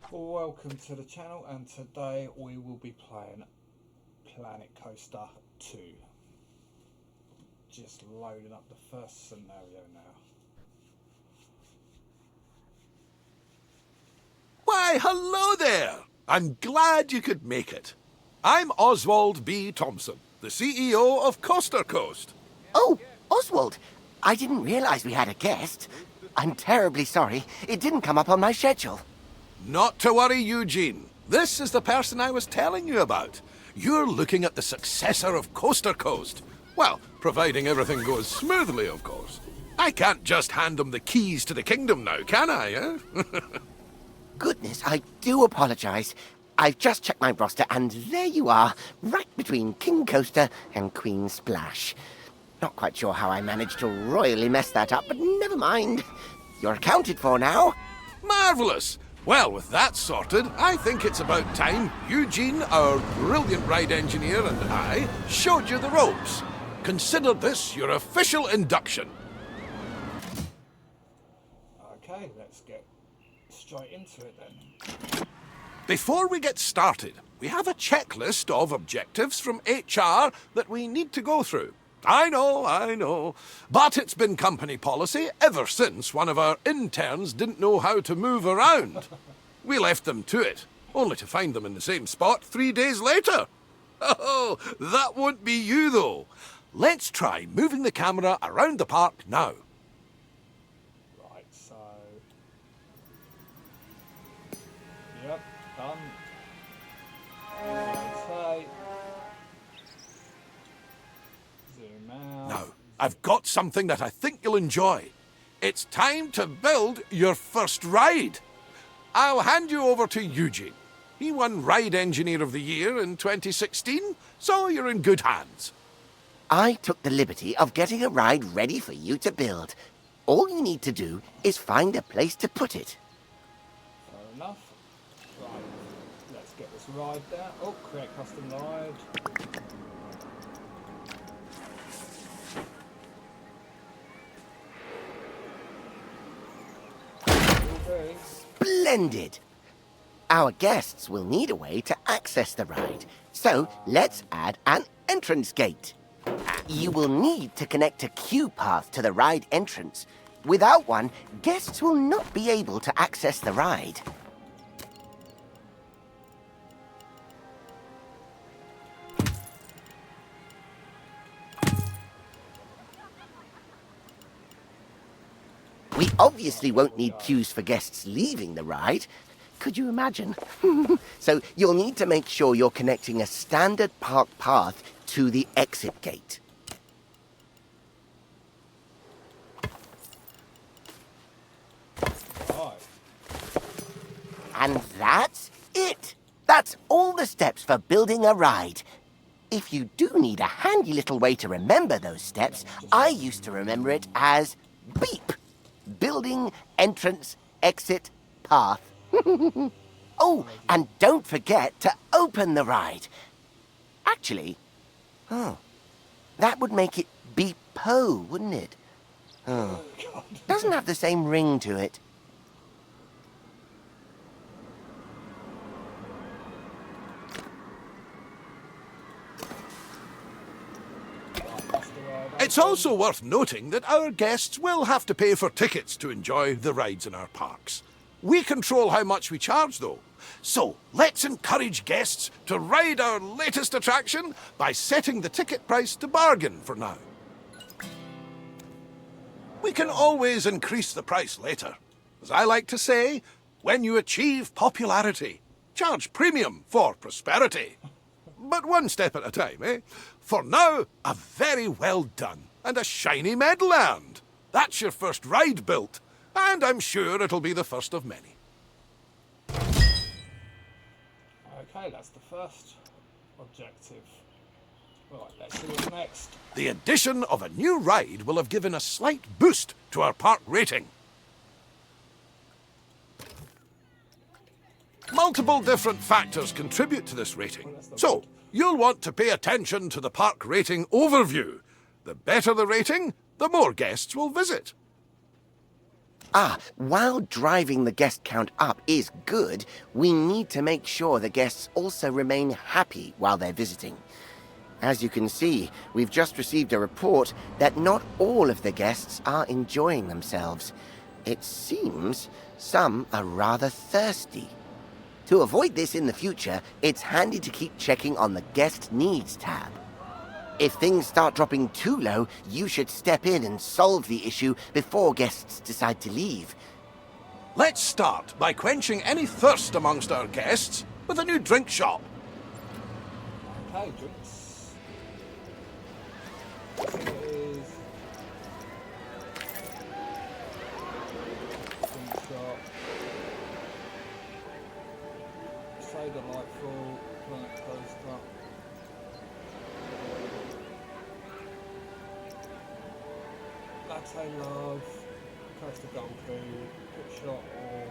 Welcome to the channel, and today we will be playing Planet Coaster 2. Just loading up the first scenario now. Why, hello there! I'm glad you could make it. I'm Oswald B. Thompson, the CEO of Coaster Coast. Oh, Oswald, I didn't realize we had a guest. I'm terribly sorry. It didn't come up on my schedule. Not to worry, Eugene. This is the person I was telling you about. You're looking at the successor of Coaster Coast. Well, providing everything goes smoothly, of course. I can't just hand him the keys to the kingdom now, can I, eh? Goodness, I do apologize. I've just checked my roster, and there you are, right between King Coaster and Queen Splash. Not quite sure how I managed to royally mess that up, but never mind. You're accounted for now. Marvellous! Well, with that sorted, I think it's about time Eugene, our brilliant ride engineer, and I showed you the ropes. Consider this your official induction. Okay, let's get straight into it then. Before we get started, we have a checklist of objectives from HR that we need to go through. I know. But it's been company policy ever since one of our interns didn't know how to move around. We left them to it, only to find them in the same spot 3 days later. Oh, that won't be you, though. Let's try moving the camera around the park now. Right, so... Yep, done. Okay. Zoom out. Now, I've got something that I think you'll enjoy. It's time to build your first ride. I'll hand you over to Eugene. He won Ride Engineer of the Year in 2016, so you're in good hands. I took the liberty of getting a ride ready for you to build. All you need to do is find a place to put it. Fair enough. Right, let's get this ride down. Oh, create custom ride. Okay. Splendid! Our guests will need a way to access the ride, so let's add an entrance gate. You will need to connect a queue path to the ride entrance. Without one, guests will not be able to access the ride. We obviously won't need queues for guests leaving the ride. Could you imagine? So you'll need to make sure you're connecting a standard park path to the exit gate. Right. And that's it. That's all the steps for building a ride. If you do need a handy little way to remember those steps, I used to remember it as BEEP. Building, entrance, exit, path. Oh, and don't forget to open the ride. Actually, that would make it Beep-po, wouldn't it? Oh, doesn't have the same ring to it. That's the ride. It's also worth noting that our guests will have to pay for tickets to enjoy the rides in our parks. We control how much we charge, though. So let's encourage guests to ride our latest attraction by setting the ticket price to bargain for now. We can always increase the price later. As I like to say, when you achieve popularity, charge premium for prosperity. But one step at a time, eh? For now, a very well done and a shiny medal earned. That's your first ride built, and I'm sure it'll be the first of many. Okay, that's the first objective. Right, let's see what's next. The addition of a new ride will have given a slight boost to our park rating. Multiple different factors contribute to this rating, so you'll want to pay attention to the park rating overview. The better the rating, the more guests will visit. While driving the guest count up is good, we need to make sure the guests also remain happy while they're visiting. As you can see, we've just received a report that not all of the guests are enjoying themselves. It seems some are rather thirsty. To avoid this in the future, it's handy to keep checking on the Guest Needs tab. If things start dropping too low, you should step in and solve the issue before guests decide to leave. Let's start by quenching any thirst amongst our guests with a new drink shop. Okay, drinks. I think it is. Drink shop. So delightful. Planet coaster. Latte love. Coaster Gulpy. Pit shot or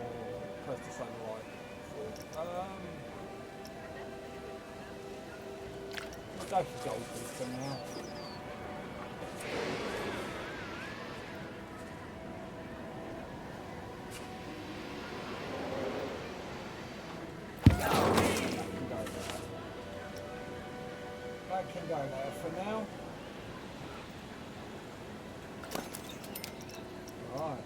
Coaster Sunlight. I'll go for Gulpy for now. That can go there for now. Right.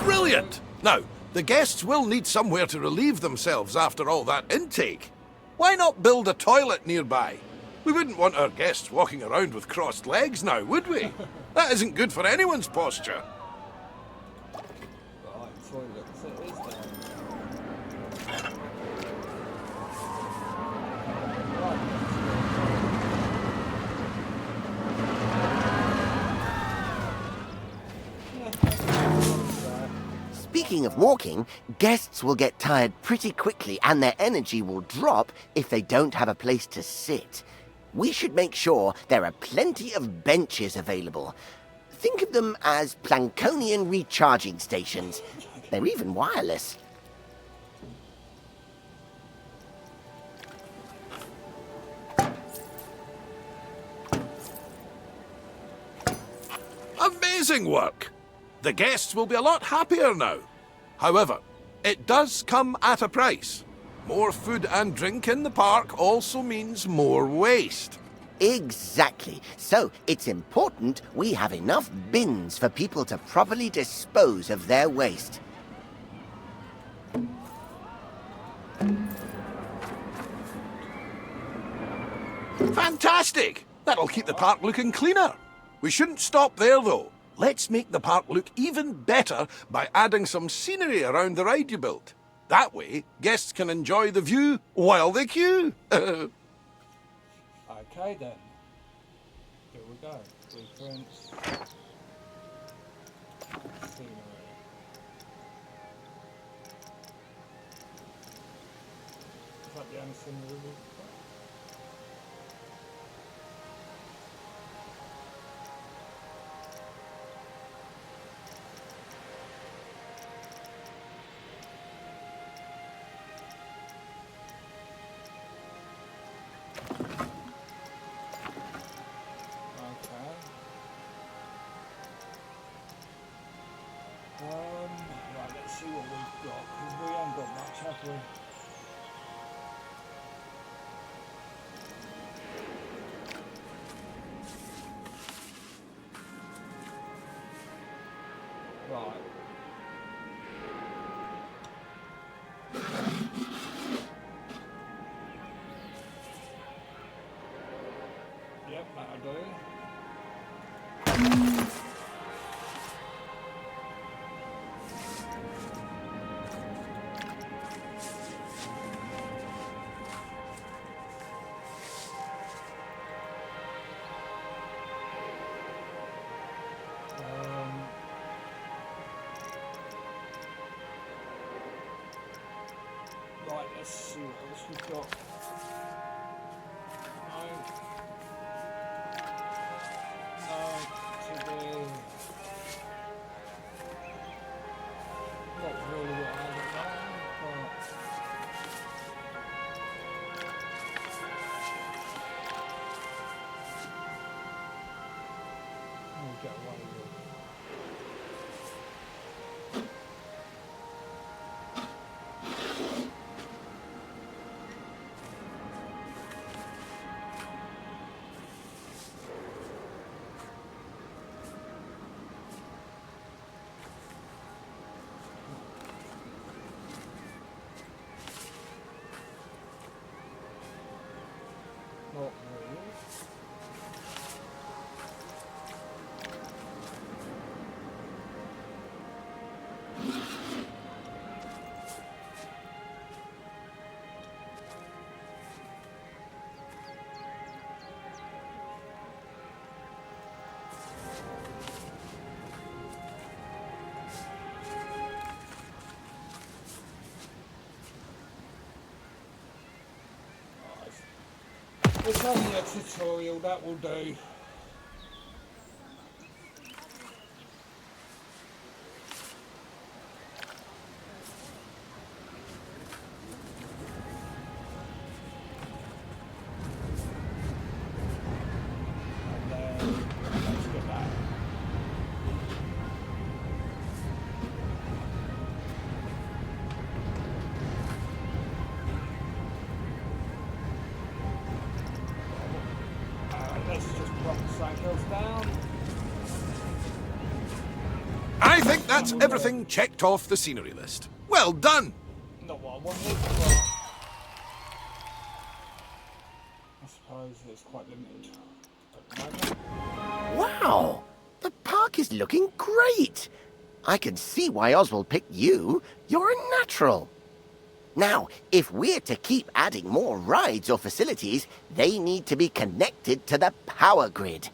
Brilliant! Now, the guests will need somewhere to relieve themselves after all that intake. Why not build a toilet nearby? We wouldn't want our guests walking around with crossed legs now, would we? That isn't good for anyone's posture. Right, toilets it is then. Speaking of walking, guests will get tired pretty quickly and their energy will drop if they don't have a place to sit. We should make sure there are plenty of benches available. Think of them as Plankonian recharging stations. They're even wireless. Amazing work! The guests will be a lot happier now. However, it does come at a price. More food and drink in the park also means more waste. Exactly. So it's important we have enough bins for people to properly dispose of their waste. Fantastic! That'll keep the park looking cleaner. We shouldn't stop there, though. Let's make the park look even better by adding some scenery around the ride you built. That way, guests can enjoy the view while they queue. Okay then. Here we go. Blueprints. Scenery. Is that the only scenery we've got? Right, let's see what we've got, because we haven't got much, have we? Right. Yep, that'll do. Right, let's see what else we've got. No, today. Not really what I would like, but... 'Cause way of... Not really. It's only a tutorial, that will do. And then let's get that. Let's just drop something else down. I think that's everything checked off the scenery list. Well done! Not what I wanted, but I suppose it's quite limited at the moment. Wow! The park is looking great! I can see why Oswald picked you. You're a natural. Now, if we're to keep adding more rides or facilities, they need to be connected to the power grid.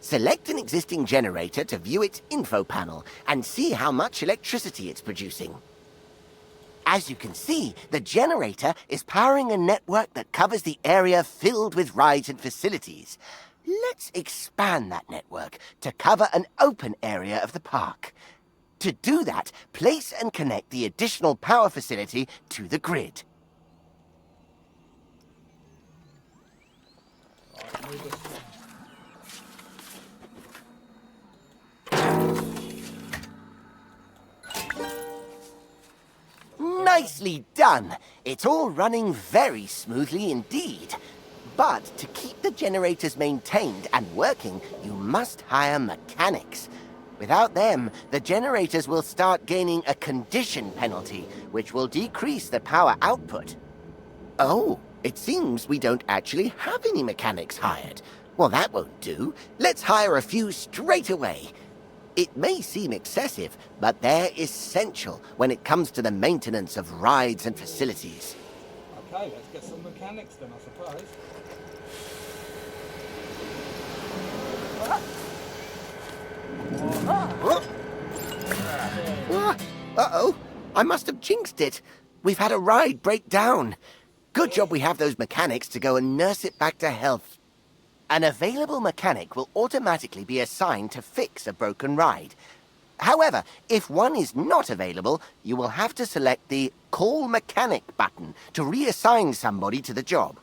Select an existing generator to view its info panel and see how much electricity it's producing. As you can see, the generator is powering a network that covers the area filled with rides and facilities. Let's expand that network to cover an open area of the park. To do that, place and connect the additional power facility to the grid. Right, move this one. Nicely done! It's all running very smoothly indeed. But to keep the generators maintained and working, you must hire mechanics. Without them, the generators will start gaining a condition penalty, which will decrease the power output. Oh, it seems we don't actually have any mechanics hired. Well, that won't do. Let's hire a few straight away. It may seem excessive, but they're essential when it comes to the maintenance of rides and facilities. Okay, let's get some mechanics then, I suppose. Uh-oh, I must have jinxed it. We've had a ride break down. Good job we have those mechanics to go and nurse it back to health. An available mechanic will automatically be assigned to fix a broken ride. However, if one is not available, you will have to select the Call Mechanic button to reassign somebody to the job.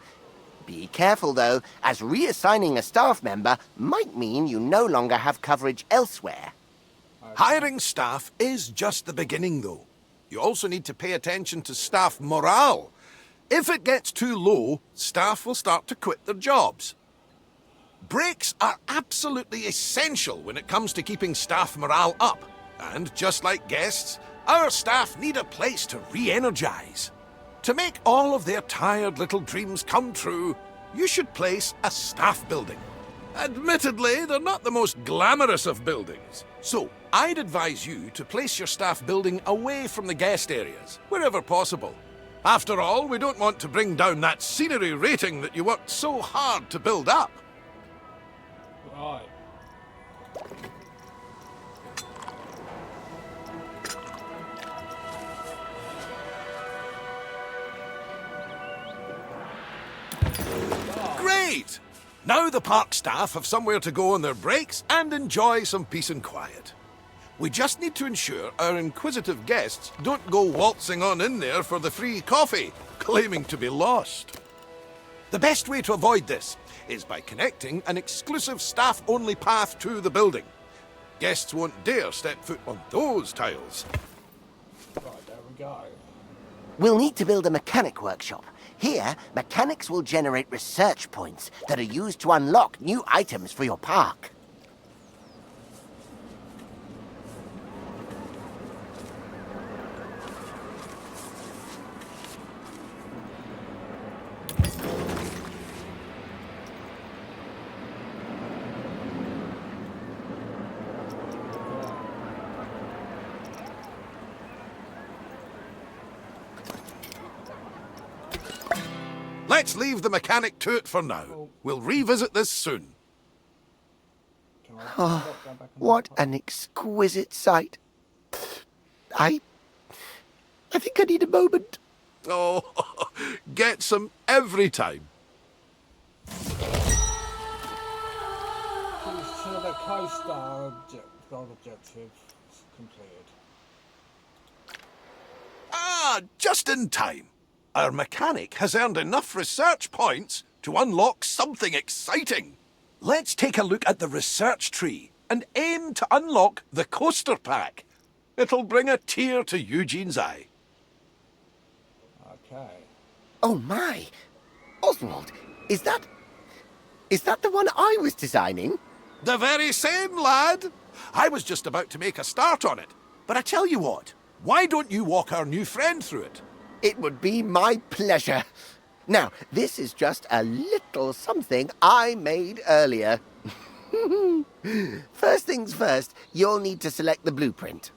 Be careful, though, as reassigning a staff member might mean you no longer have coverage elsewhere. Hiring staff is just the beginning, though. You also need to pay attention to staff morale. If it gets too low, staff will start to quit their jobs. Breaks are absolutely essential when it comes to keeping staff morale up. And just like guests, our staff need a place to re-energize. To make all of their tired little dreams come true, you should place a staff building. Admittedly, they're not the most glamorous of buildings. So, I'd advise you to place your staff building away from the guest areas, wherever possible. After all, we don't want to bring down that scenery rating that you worked so hard to build up. Right. Great! Now the park staff have somewhere to go on their breaks and enjoy some peace and quiet. We just need to ensure our inquisitive guests don't go waltzing on in there for the free coffee, claiming to be lost. The best way to avoid this is by connecting an exclusive staff-only path to the building. Guests won't dare step foot on those tiles. Right, there we go. We'll need to build a mechanic workshop. Here, mechanics will generate research points that are used to unlock new items for your park. Let's leave the mechanic to it for now. We'll revisit this soon. Can I Oh, go back and what look? an exquisite sight. I think I need a moment. Oh, get some every time. Cruise to the coaster. Gold objective completed. Ah, just in time. Our mechanic has earned enough research points to unlock something exciting. Let's take a look at the research tree and aim to unlock the coaster pack. It'll bring a tear to Eugene's eye. Okay. Oh my! Oswald, is that the one I was designing? The very same, lad. I was just about to make a start on it. But I tell you what, why don't you walk our new friend through it? It would be my pleasure. Now, this is just a little something I made earlier. First things first, you'll need to select the blueprint.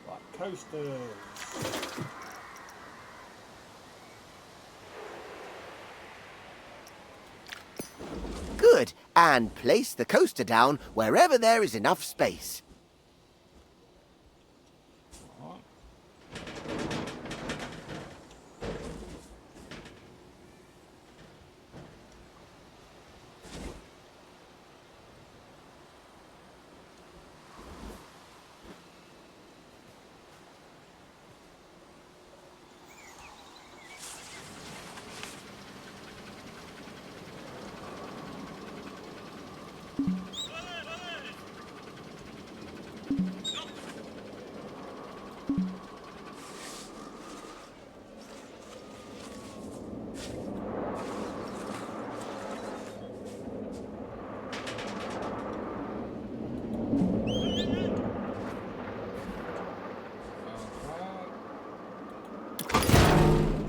Right, coasters. Good. And place the coaster down wherever there is enough space. Right.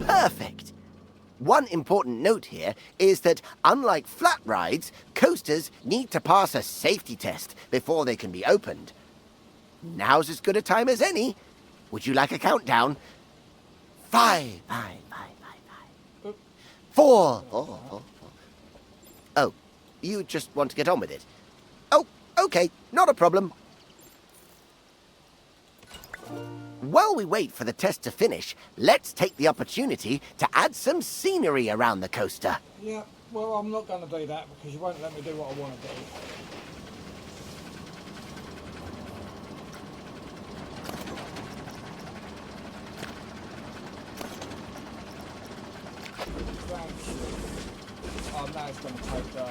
Perfect. One important note here is that, unlike flat rides, coasters need to pass a safety test before they can be opened. Now's as good a time as any. Would you like a countdown? 5, 4. Oh, you just want to get on with it. Oh, okay, not a problem. While we wait for the test to finish, let's take the opportunity to add some scenery around the coaster. Yeah, well, I'm not going to do that because you won't let me do what I want to do. Thank you. Oh, now it's going to take the...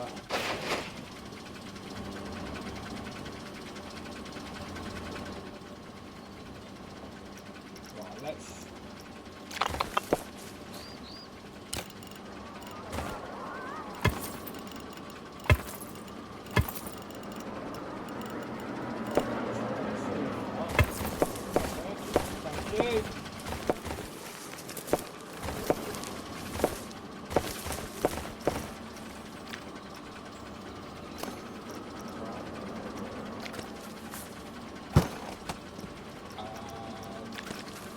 Right, let's... Thank you.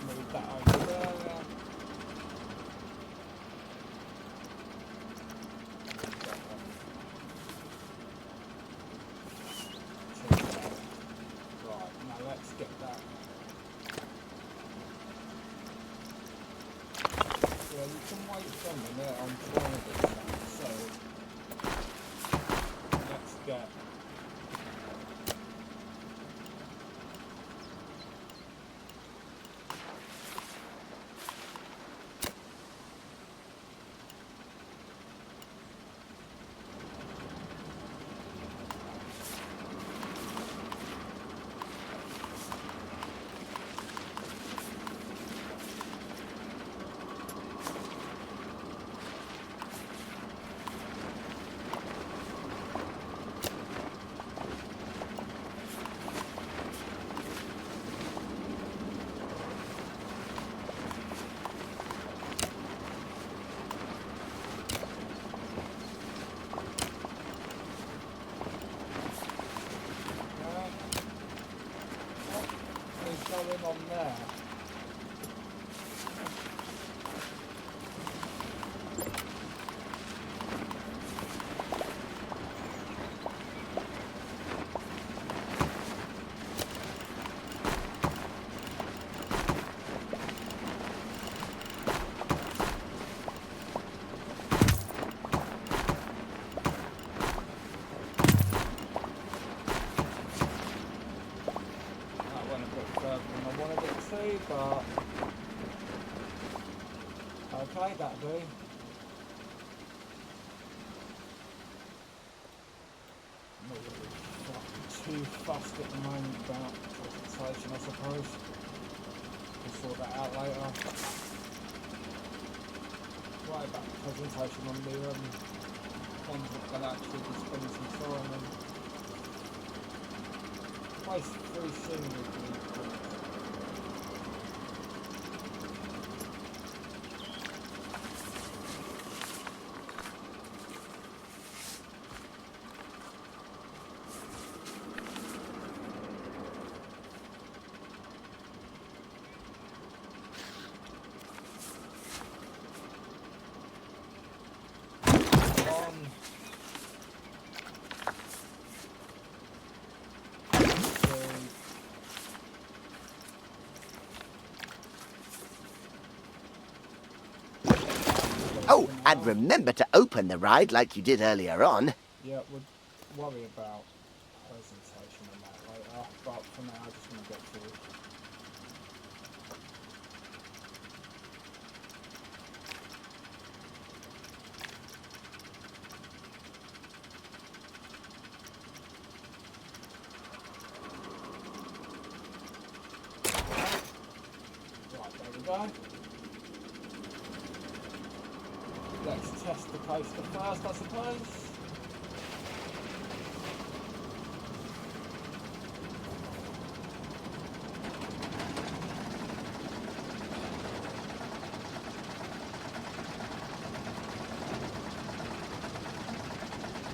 Move that over there. Right, now let's get that. Yeah, you can wait for a minute, I'm trying to do that, so let's get going on there? But okay, that'll do. I'm not really too fussed at the moment about presentation, I suppose. We'll sort that out later. Right about the presentation on the ones that can actually be spending some time and waste very soon with the Oh, and remember to open the ride like you did earlier on. yeah, we'll worry about presentation and that later, but for now I just want to get through. Right, there we go. Let's test the coaster first, I suppose.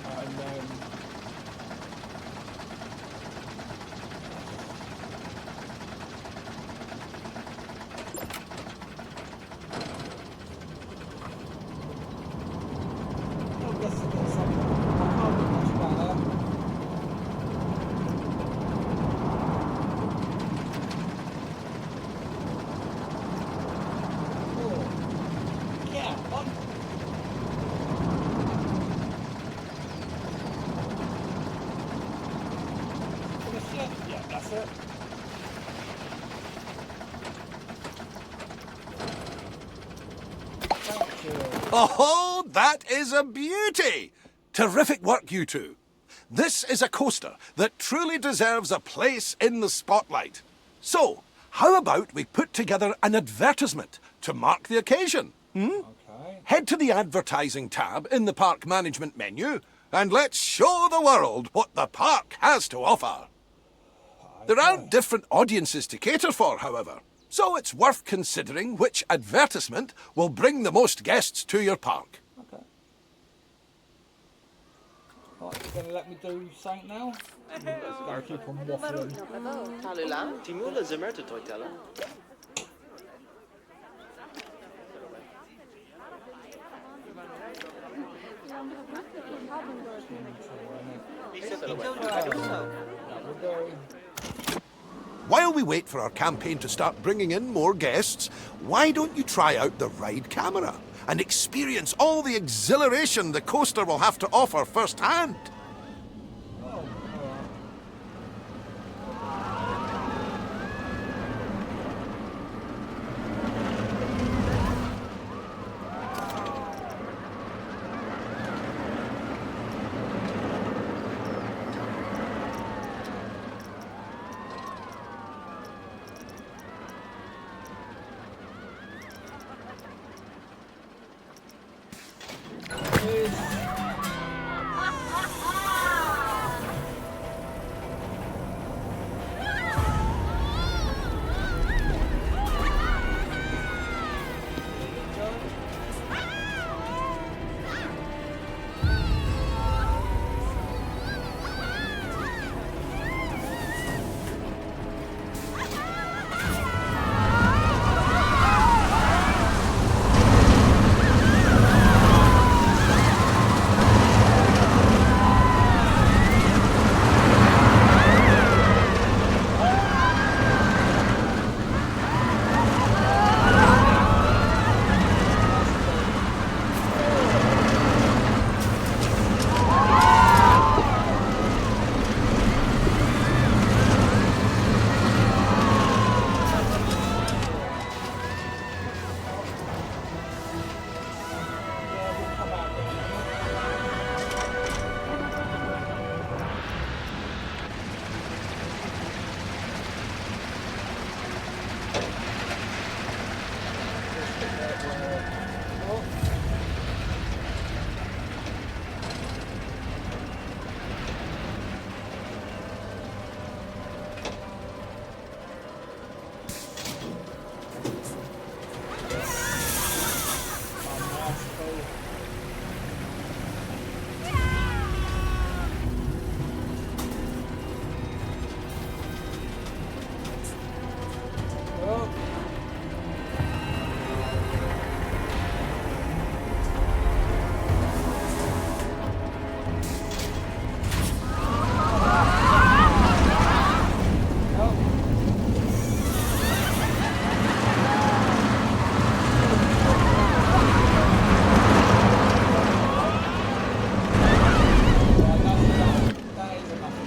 And then yeah, that's it. Thank you. Oh, that is a beauty! Terrific work, you two. This is a coaster that truly deserves a place in the spotlight. So, how about we put together an advertisement to mark the occasion? Okay. Head to the advertising tab in the park management menu and let's show the world what the park has to offer. There are different audiences to cater for, however, so it's worth considering which advertisement will bring the most guests to your park. Okay. Right, you gonna let me do something now? Let's go keep on waffling. Timur Zemerta Toitela. While we wait for our campaign to start bringing in more guests, why don't you try out the ride camera and experience all the exhilaration the coaster will have to offer firsthand?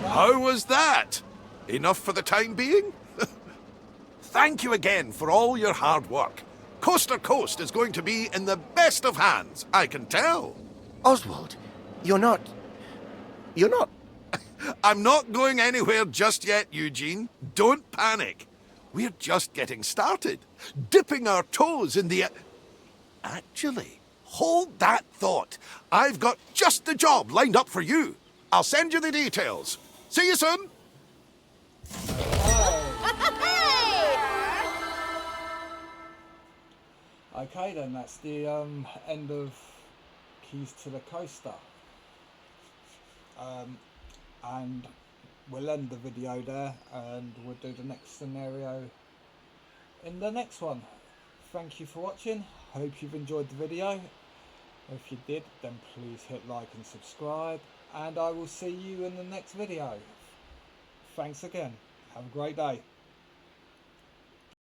How was that? Enough for the time being? Thank you again for all your hard work. Coast to Coast is going to be in the best of hands, I can tell. Oswald, you're not... I'm not going anywhere just yet, Eugene. Don't panic. We're just getting started, dipping our toes in the... Actually, hold that thought. I've got just the job lined up for you. I'll send you the details. See you soon. Okay then, that's the end of Keys to the Coaster. And we'll end the video there, and we'll do the next scenario in the next one. Thank you for watching. Hope you've enjoyed the video. If you did, then please hit like and subscribe, and I will see you in the next video. Thanks again. Have a great day.